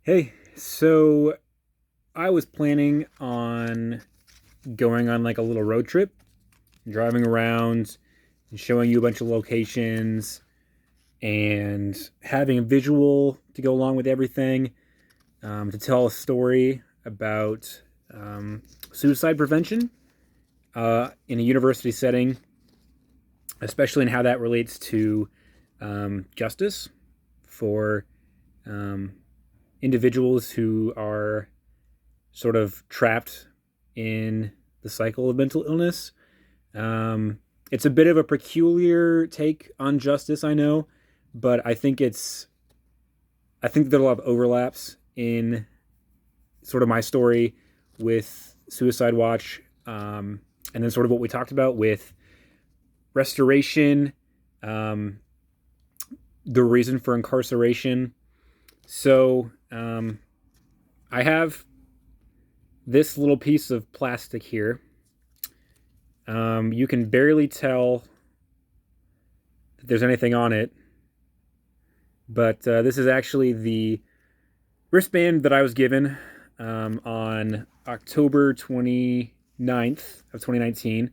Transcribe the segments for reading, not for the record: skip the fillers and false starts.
Hey, so I was planning on going on like a little road trip, driving around and showing you a bunch of locations and having a visual to go along with everything, to tell a story about suicide prevention in a university setting, especially in how that relates to justice for um, individuals who are sort of trapped in the cycle of mental illness. Um, it's a bit of a peculiar take on justice, I know, but I think there are a lot of overlaps in sort of my story with Suicide Watch, and then sort of what we talked about with restoration, um, the reason for incarceration. So I have this little piece of plastic here. You can barely tell that there's anything on it, but this is actually the wristband that I was given on October 29th of 2019,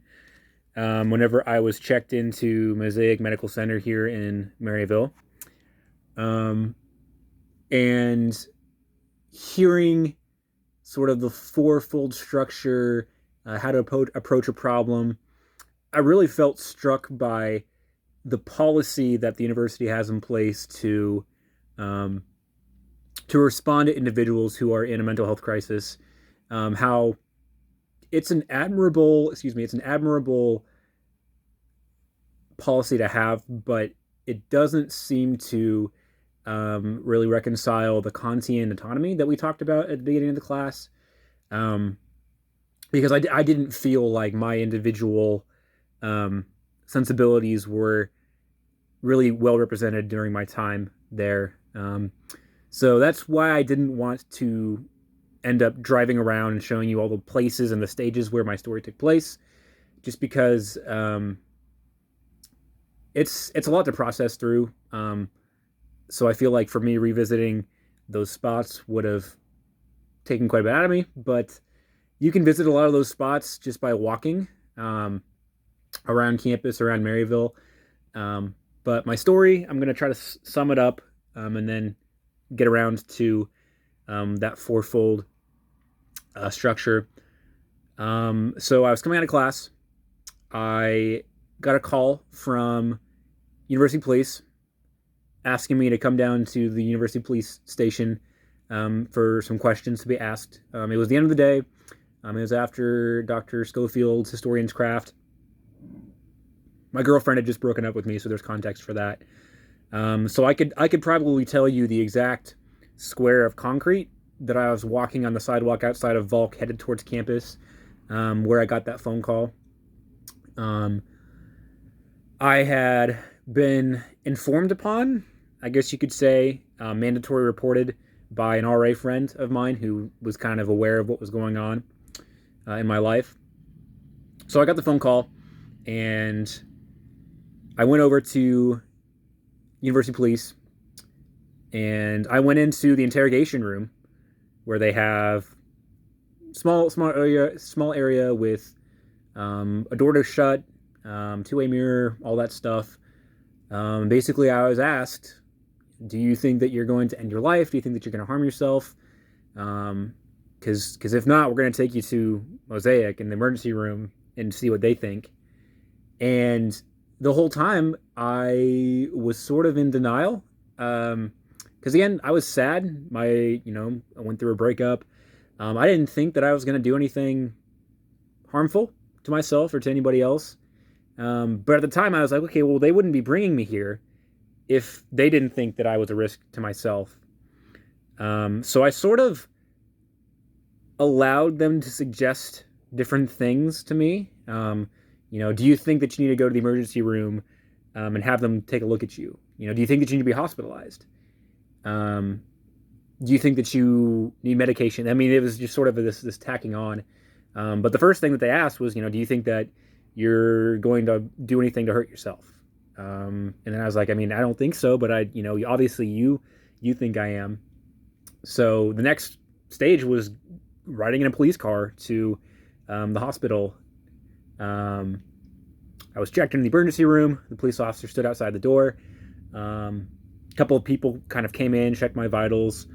whenever I was checked into Mosaic Medical Center here in Maryville. Um, and hearing sort of the fourfold structure, how to approach a problem, I really felt struck by the policy that the university has in place um, to respond to individuals who are in a mental health crisis. How it's an admirable policy to have, but it doesn't seem to really reconcile the Kantian autonomy that we talked about at the beginning of the class. Um, because I didn't feel like my individual um, sensibilities were really well represented during my time there. So that's why I didn't want to end up driving around and showing you all the places and the stages where my story took place, just because it's a lot to process through. So I feel like for me revisiting those spots would have taken quite a bit out of me, but you can visit a lot of those spots just by walking um, around campus, around Maryville. Um, but my story, I'm going to try to sum it up and then get around to that fourfold structure. So I was coming out of class. I got a call from University Police asking me to come down to the University Police station for some questions to be asked. It was the end of the day. It was after Dr. Schofield's Historian's Craft. My girlfriend had just broken up with me, so there's context for that. So I could probably tell you the exact square of concrete that I was walking on the sidewalk outside of Volk, headed towards campus, where I got that phone call. Um, I had been informed upon, I guess you could say, mandatory reported by an RA friend of mine who was kind of aware of what was going on in my life. So I got the phone call, and I went over to University Police, and I went into the interrogation room where they have small area with a door to shut, two-way mirror, all that stuff. Basically, I was asked, "Do you think that you're going to end your life? Do you think that you're going to harm yourself? Because if not, we're going to take you to Mosaic in the emergency room and see what they think." And the whole time, I was sort of in denial. Because again, I was sad. I went through a breakup. I didn't think that I was going to do anything harmful to myself or to anybody else. But at the time, I was like, okay, well, they wouldn't be bringing me here if they didn't think that I was a risk to myself. So I sort of allowed them to suggest different things to me. Do you think that you need to go to the emergency room and have them take a look at you? Do you think that you need to be hospitalized? Um, do you think that you need medication? I mean, it was just sort of this tacking on. But the first thing that they asked was, do you think that you're going to do anything to hurt yourself? And then I was like, I mean, I don't think so, but obviously you think I am. So the next stage was riding in a police car to the hospital. Um, I was checked into the emergency room. The police officer stood outside the door. A couple of people kind of came in, checked my vitals,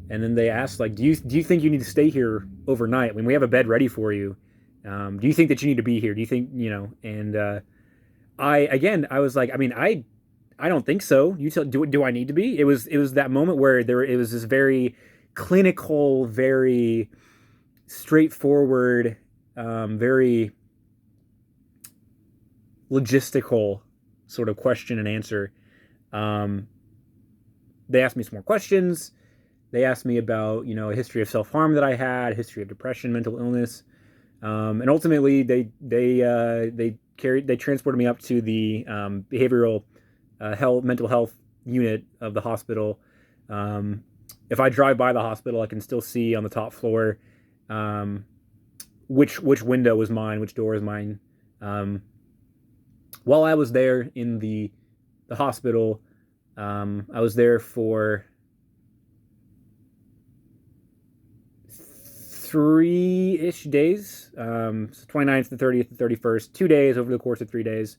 and then they asked, like, do you think you need to stay here overnight? I mean, we have a bed ready for you. Do you think that you need to be here? Do you think, you know? And I was like, I mean, I don't think so. Do I need to be? It was that moment where it was this very clinical, very straightforward, very logistical sort of question and answer. Um, they asked me some more questions. They asked me about, you know, a history of self harm that I had, a history of depression, mental illness, and ultimately they transported me up to the behavioral health mental health unit of the hospital. Um, if I drive by the hospital, I can still see on the top floor um, which window is mine, which door is mine. Um, while I was there in the hospital, I was there for 3-ish days. So 29th, the 30th, the 31st, 2 days over the course of 3 days.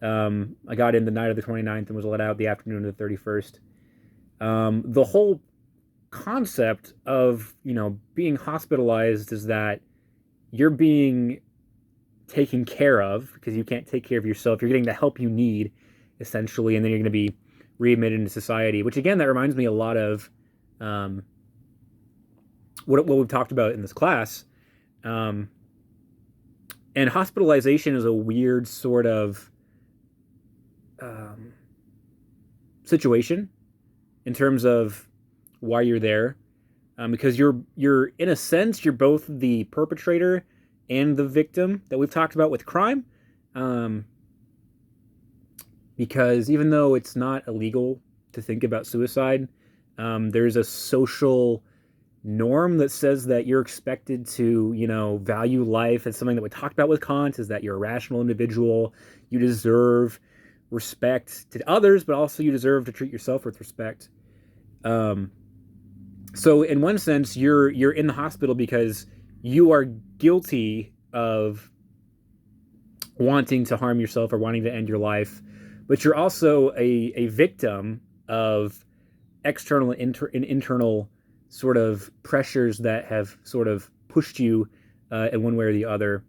I got in the night of the 29th and was let out the afternoon of the 31st. The whole concept of, you know, being hospitalized is that you're being taken care of because you can't take care of yourself. You're getting the help you need, essentially, and then you're going to be readmitted into society. Which again, that reminds me a lot of um, what we've talked about in this class. Um, and hospitalization is a weird sort of um, situation in terms of why you're there, because you're in a sense you're both the perpetrator and the victim that we've talked about with crime. Um, because even though it's not illegal to think about suicide, there's a social norm that says that you're expected to, you know, value life. It's something that we talked about with Kant, is that you're a rational individual. You deserve respect to others, but also you deserve to treat yourself with respect. Um, so in one sense, you're in the hospital because you are guilty of wanting to harm yourself or wanting to end your life, but you're also a victim of external and internal sort of pressures that have sort of pushed you in one way or the other.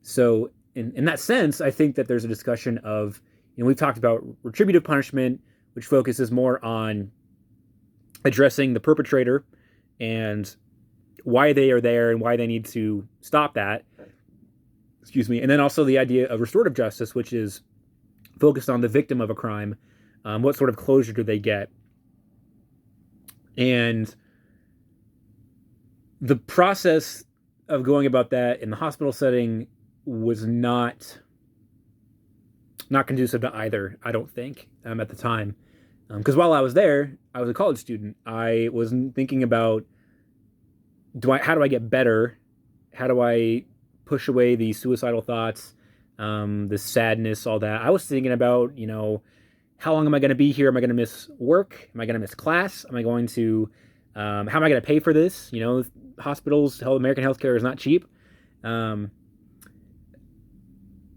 So in that sense, I think that there's a discussion of, you know, we've talked about retributive punishment, which focuses more on addressing the perpetrator and why they are there and why they need to stop that. Excuse me. And then also the idea of restorative justice, which is focused on the victim of a crime. What sort of closure do they get? And the process of going about that in the hospital setting was not conducive to either, I don't think, at the time. Because while I was there, I was a college student. I was thinking about, how do I get better? How do I push away the suicidal thoughts, the sadness, all that? I was thinking about, you know, how long am I going to be here? Am I going to miss work? Am I going to miss class? Am I going to, how am I going to pay for this? You know, hospitals, American healthcare is not cheap. Um,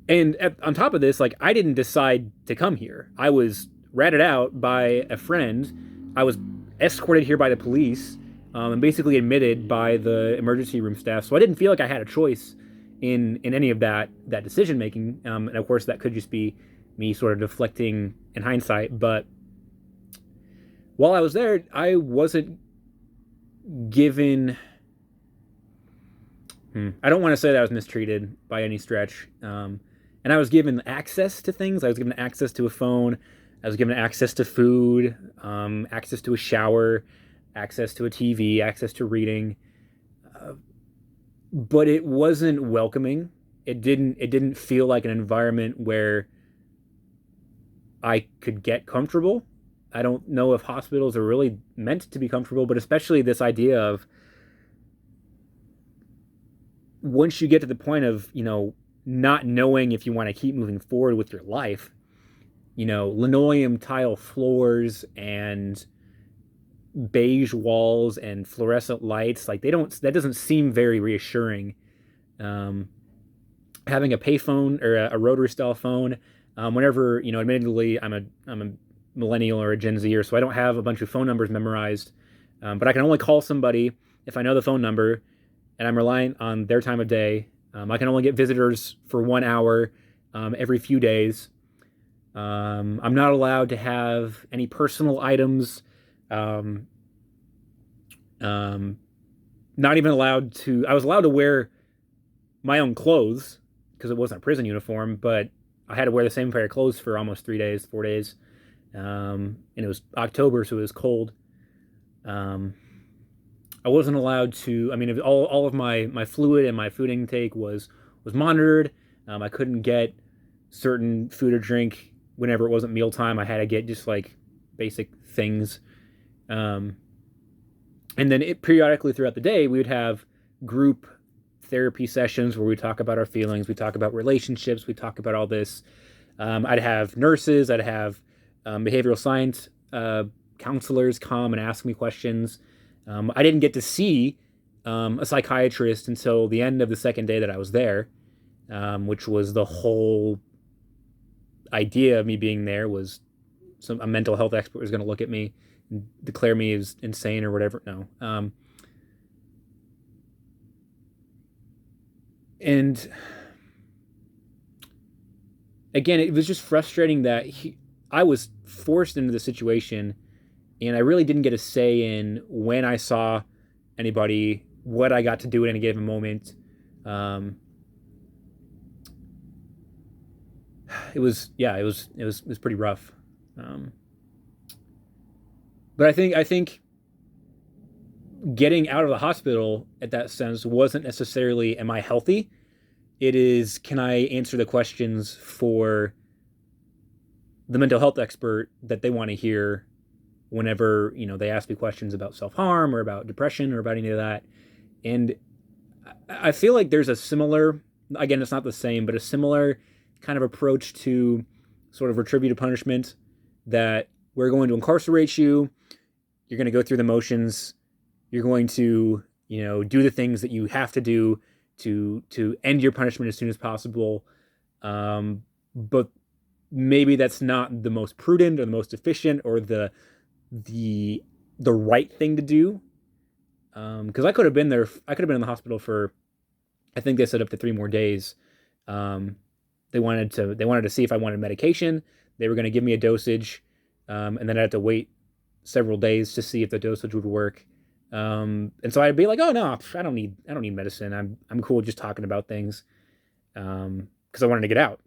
on top of this, like, I didn't decide to come here. I was ratted out by a friend. I was escorted here by the police, and basically admitted by the emergency room staff. So I didn't feel like I had a choice in any of that decision making. And of course, that could just be me sort of deflecting in hindsight. But while I was there, I wasn't given. I don't want to say that I was mistreated by any stretch. And I was given access to things. I was given access to a phone. I was given access to food, access to a shower, access to a TV, access to reading. But it wasn't welcoming. It didn't feel like an environment where I could get comfortable. I don't know if hospitals are really meant to be comfortable, but especially this idea of, once you get to the point of, you know, not knowing if you want to keep moving forward with your life, you know, linoleum tile floors and beige walls and fluorescent lights. Like that doesn't seem very reassuring. Um, Having a payphone or a rotary style phone, whenever, admittedly, I'm a millennial or a Gen Zer, so I don't have a bunch of phone numbers memorized, but I can only call somebody if I know the phone number, and I'm relying on their time of day. I can only get visitors for 1 hour every few days. I'm not allowed to have any personal items. Um, um, Not even allowed to. I was allowed to wear my own clothes because it wasn't a prison uniform, but I had to wear the same pair of clothes for almost 3 days, 4 days. And it was October, so it was cold. Um, I wasn't allowed to. I mean, all of my fluid and my food intake was monitored. I couldn't get certain food or drink whenever it wasn't mealtime. I had to get just like basic things. Um, and then periodically throughout the day, we would have group therapy sessions where we talk about our feelings, we talk about relationships, we talk about all this. I'd have nurses, I'd have behavioral science counselors come and ask me questions. I didn't get to see a psychiatrist until the end of the second day that I was there, which was the whole idea of me being there. Was a mental health expert was going to look at me and declare me as insane or whatever. No. And again, it was just frustrating that I was forced into the situation, and I really didn't get a say in when I saw anybody, what I got to do at any given moment. Um, it was pretty rough. Um, but I think getting out of the hospital at that sense wasn't necessarily am I healthy? It is, can I answer the questions for the mental health expert that they want to hear whenever, they ask me questions about self-harm or about depression or about any of that. And I feel like there's a similar, again, it's not the same, but a similar kind of approach to sort of retributive punishment, that we're going to incarcerate you, you're going to go through the motions, you're going to, do the things that you have to do to end your punishment as soon as possible. But maybe that's not the most prudent or the most efficient or the right thing to do. Because I could have been there. I could have been in the hospital for, I think they said up to 3 more days. They wanted to see if I wanted medication. They were going to give me a dosage, and then I had to wait several days to see if the dosage would work. And so I'd be like, oh no, I don't need medicine. I'm cool just talking about things. Because I wanted to get out.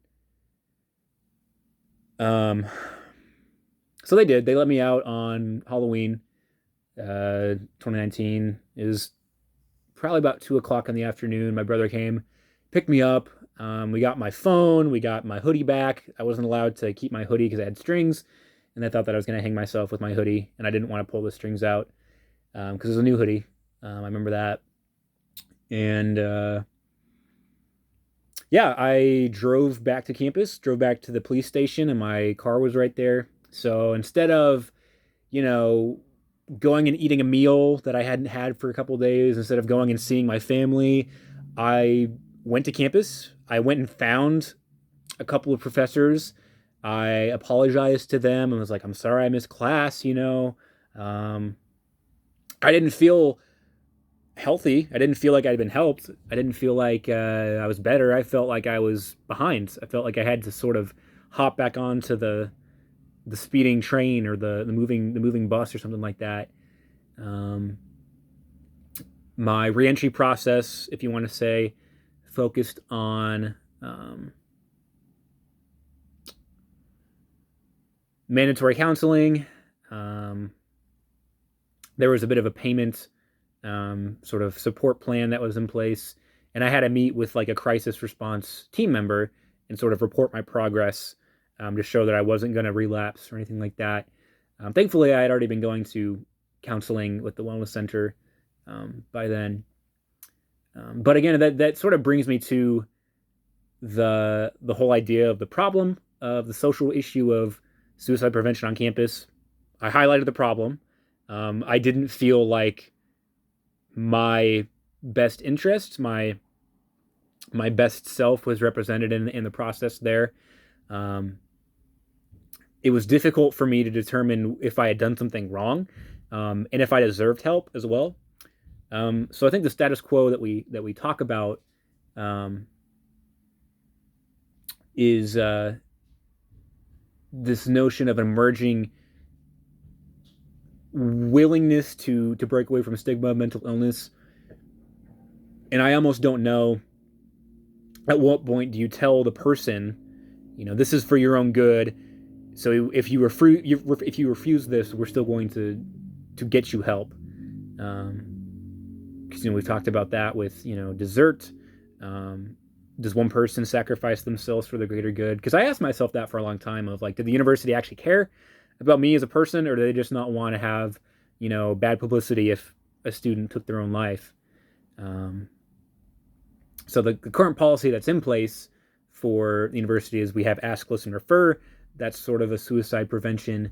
Um, so they did. They let me out on Halloween, 2019. It was probably about 2 o'clock in the afternoon. My brother came, picked me up. We got my phone. We got my hoodie back. I wasn't allowed to keep my hoodie because I had strings, and I thought that I was going to hang myself with my hoodie, and I didn't want to pull the strings out because it was a new hoodie. I remember that. And yeah, I drove back to campus, drove back to the police station, and my car was right there. So instead of, you know, going and eating a meal that I hadn't had for a couple of days, instead of going and seeing my family, I went to campus. I went and found a couple of professors. I apologized to them and was like, I'm sorry I missed class. Um, I didn't feel healthy. I didn't feel like I'd been helped. I didn't feel like I was better. I felt like I was behind. I felt like I had to sort of hop back onto the speeding train or the moving bus or something like that. Um, my reentry process, if you want to say, focused on mandatory counseling. Um, there was a bit of a payment sort of support plan that was in place, and I had to meet with like a crisis response team member and sort of report my progress to show that I wasn't going to relapse or anything like that. Thankfully, I had already been going to counseling with the wellness center by then. But again, that sort of brings me to the whole idea of the problem of the social issue of suicide prevention on campus. I highlighted the problem. I didn't feel like my best interest, my best self was represented in the process there. Um, it was difficult for me to determine if I had done something wrong, and if I deserved help as well. So I think the status quo that we talk about um, is this notion of emerging willingness to break away from stigma of mental illness. And I almost don't know at what point do you tell the person, this is for your own good. So if you refuse this, we're still going to get you help. Because we've talked about that with desert. Um, does one person sacrifice themselves for the greater good? Because I asked myself that for a long time of like, did the university actually care about me as a person, or do they just not want to have bad publicity if a student took their own life? Um, so the current policy that's in place for the university is we have Ask, Listen, Refer. That's sort of a suicide prevention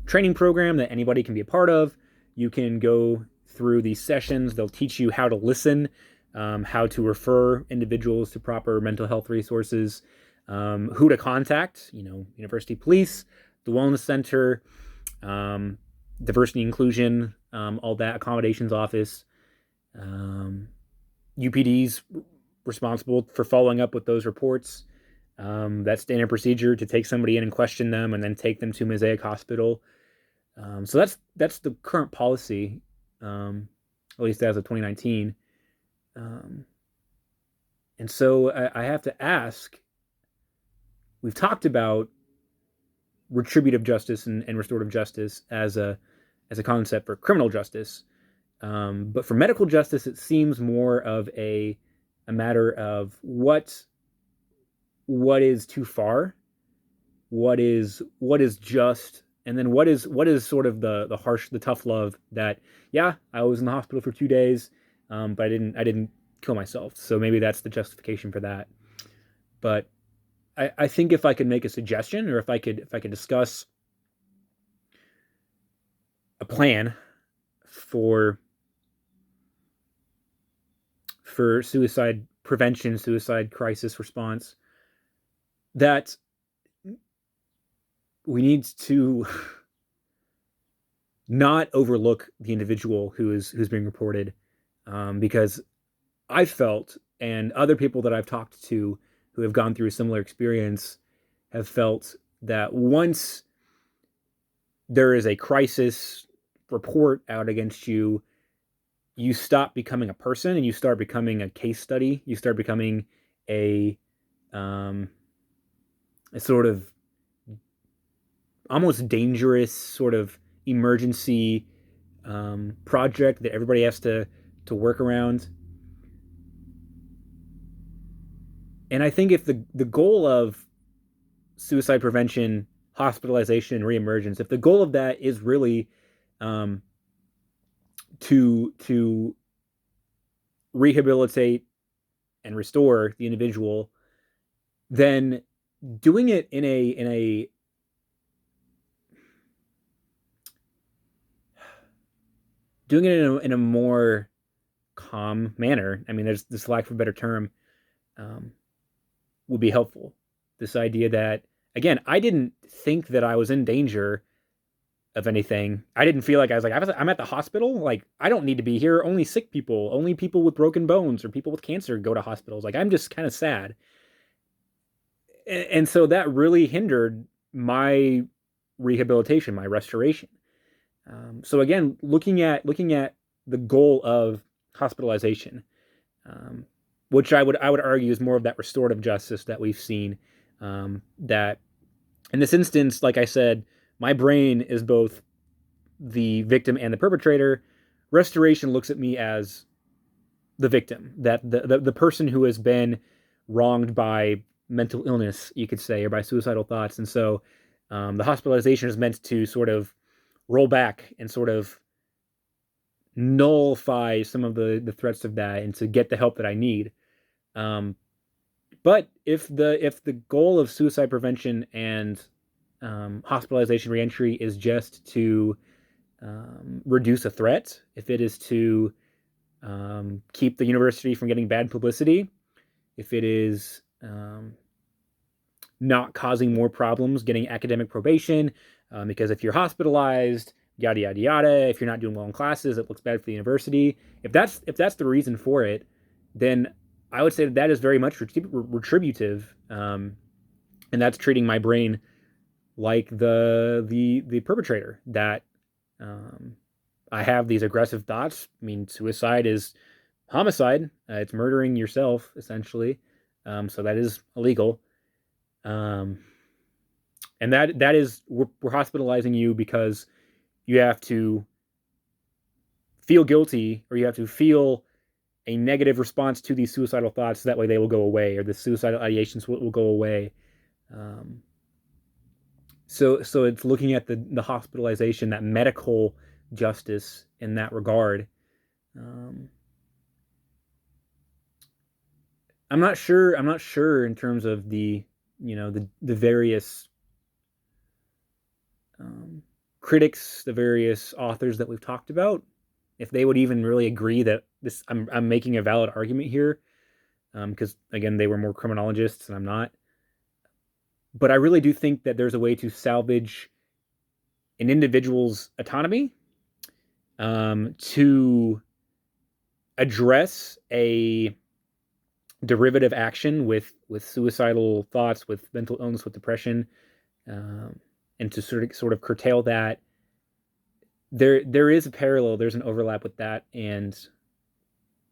training program that anybody can be a part of. You can go through these sessions. They'll teach you how to listen, how to refer individuals to proper mental health resources, who to contact, university police, the wellness center, diversity inclusion, all that, accommodations office. UPD's responsible for following up with those reports. That's standard procedure to take somebody in and question them and then take them to Mosaic Hospital. So that's the current policy, at least as of 2019. And so I have to ask, we've talked about retributive justice and restorative justice as a concept for criminal justice. But for medical justice, it seems more of a matter of what is too far, what is just, and then what is sort of the harsh, the tough love that, yeah, I was in the hospital for 2 days, but I didn't kill myself. So maybe that's the justification for that. But I think if I could make a suggestion, or if I could discuss a plan for suicide prevention, suicide crisis response, that we need to not overlook the individual who's being reported, because I felt, and other people that I've talked to who have gone through a similar experience have felt, that once there is a crisis report out against you, you stop becoming a person and you start becoming a case study. You start becoming a sort of almost dangerous sort of emergency project that everybody has to work around. And I think if the goal of suicide prevention, hospitalization, and reemergence, if the goal of that is really to rehabilitate and restore the individual, then doing it in a more calm manner. I mean, there's this lack of a better term, would be helpful. This idea that, again, I didn't think that I was in danger of anything. I didn't feel like I'm at the hospital. Like, I don't need to be here. Only sick people, only people with broken bones or people with cancer go to hospitals. Like, I'm just kind of sad. And so that really hindered my rehabilitation, my restoration. So again, looking at the goal of hospitalization, which I would argue is more of that restorative justice that we've seen. That in this instance, like I said, my brain is both the victim and the perpetrator. Restoration looks at me as the victim, that the person who has been wronged by mental illness, you could say, or by suicidal thoughts. And so the hospitalization is meant to sort of roll back and sort of nullify some of the threats of that and to get the help that I need. But if the goal of suicide prevention and hospitalization reentry is just to reduce a threat, if it is to keep the university from getting bad publicity, if it is not causing more problems getting academic probation, because if you're hospitalized, yada yada yada, if you're not doing well in classes, it looks bad for the university. If that's the reason for it, then I would say that is very much retributive, and that's treating my brain like the perpetrator. That um, I have these aggressive thoughts. I mean, suicide is homicide. It's murdering yourself essentially. So that is illegal. Um, and that is we're hospitalizing you because you have to feel guilty, or you have to feel a negative response to these suicidal thoughts. So that way they will go away, or the suicidal ideations will go away. Um, so it's looking at the hospitalization, that medical justice in that regard. Um, I'm not sure. I'm not sure in terms of the various um, critics, the various authors that we've talked about, if they would even really agree that this I'm making a valid argument here, because again they were more criminologists and I'm not. But I really do think that there's a way to salvage an individual's autonomy, to address a derivative action with suicidal thoughts, with mental illness, with depression, um, and to sort of curtail that. There is a parallel. There's an overlap with that and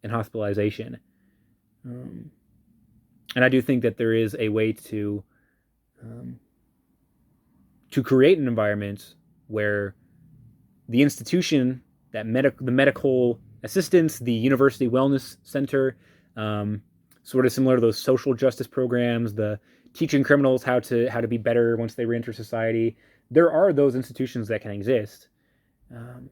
hospitalization, um, and I do think that there is a way um, to create an environment where the institution, the medical assistance, the university wellness center, um, sort of similar to those social justice programs, the teaching criminals how to be better once they reenter society. There are those institutions that can exist, um,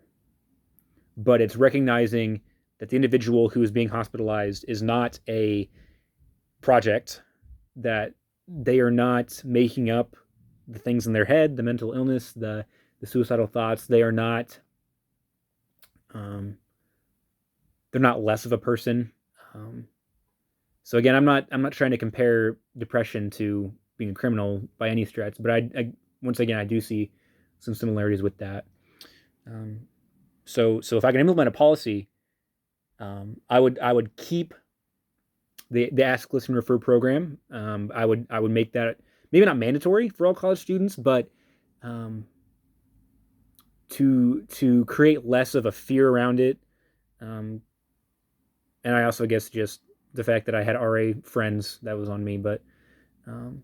but it's recognizing that the individual who is being hospitalized is not a project, that they are not making up the things in their head, the mental illness, the suicidal thoughts. They are not um, they're not less of a person. Um, so again, I'm not trying to compare depression to being a criminal by any stretch, but I once again I do see some similarities with that. Um, so if I can implement a policy, I would keep the Ask, Listen, Refer program. I would make that maybe not mandatory for all college students, but um, to create less of a fear around it. Um, and I also guess just the fact that I had RA friends, that was on me, but um,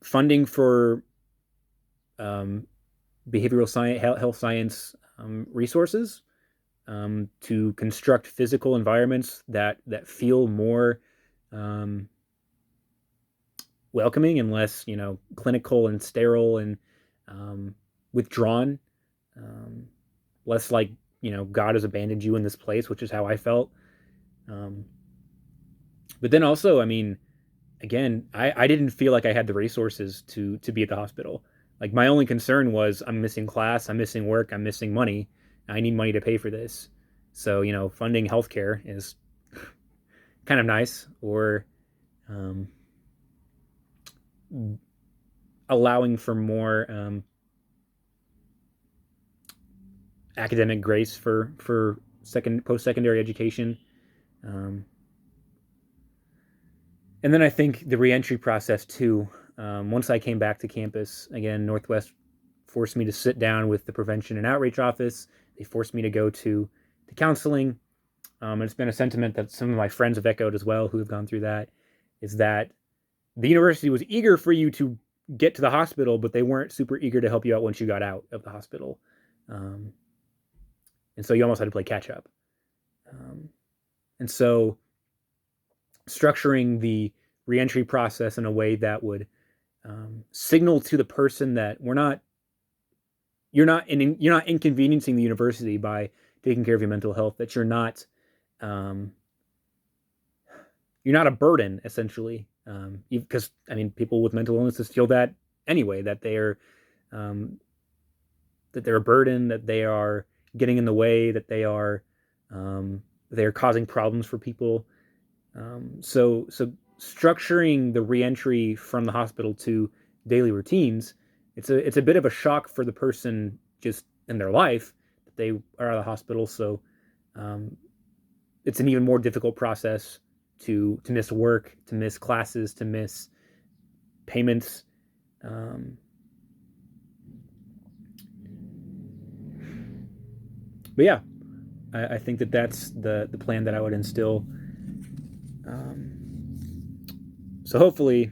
funding for um, behavioral science, health science resources, to construct physical environments that feel more um, welcoming and less, clinical and sterile and um, withdrawn, um, less like, God has abandoned you in this place, which is how I felt. Um, but then also, I mean, again, I didn't feel like I had the resources to be at the hospital. Like my only concern was I'm missing class, I'm missing work, I'm missing money. I need money to pay for this. So, funding healthcare is kind of nice, or um, allowing for more academic grace for second post secondary education. Um, and then I think the reentry process too. Once I came back to campus again, Northwest forced me to sit down with the prevention and outreach office. They forced me to go to counseling. And it's been a sentiment that some of my friends have echoed as well, who have gone through that, is that the university was eager for you to get to the hospital, but they weren't super eager to help you out once you got out of the hospital. Um, and so you almost had to play catch up. Um, and so structuring the reentry process in a way that would signal to the person that you're not inconveniencing the university by taking care of your mental health, that um, you're not a burden essentially, because I mean people with mental illnesses feel that anyway, that they're um, that they're a burden, that they are getting in the way, that they are causing problems for people. So structuring the reentry from the hospital to daily routines, it's a bit of a shock for the person just in their life that they are out of the hospital. So um, it's an even more difficult process to miss work, to miss classes, to miss payments. Um, but yeah, I think that that's the plan that I would instill. So hopefully,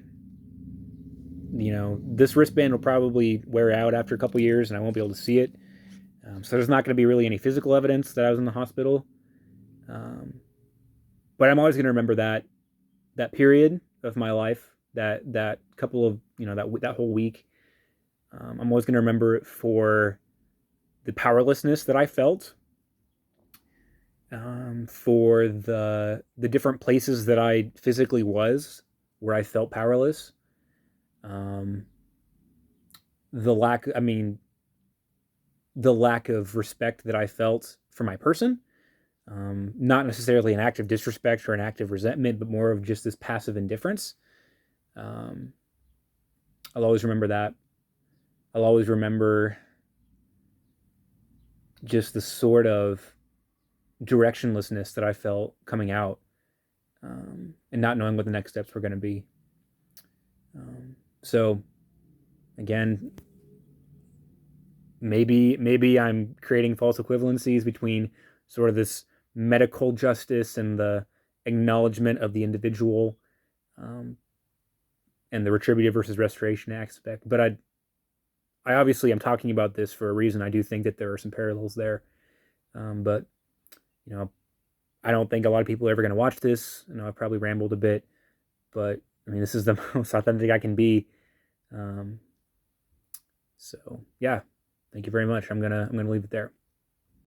this wristband will probably wear out after a couple years, and I won't be able to see it. So there's not going to be really any physical evidence that I was in the hospital. Um, but I'm always going to remember that period of my life, that couple of that whole week. I'm always going to remember it for the powerlessness that I felt, for the different places that I physically was where I felt powerless. Um, the lack, I mean, the lack of respect that I felt for my person. Not necessarily an act of disrespect or an act of resentment, but more of just this passive indifference. Um, I'll always remember that. I'll always remember just the sort of directionlessness that I felt coming out, and not knowing what the next steps were going to be. So, again, maybe I'm creating false equivalencies between sort of this medical justice and the acknowledgement of the individual, um, and the retributive versus restoration aspect. But I obviously am talking about this for a reason. I do think that there are some parallels there, but you know, I don't think a lot of people are ever going to watch this. I've probably rambled a bit, but I mean, this is the most authentic I can be. Um, so yeah, thank you very much. I'm gonna leave it there.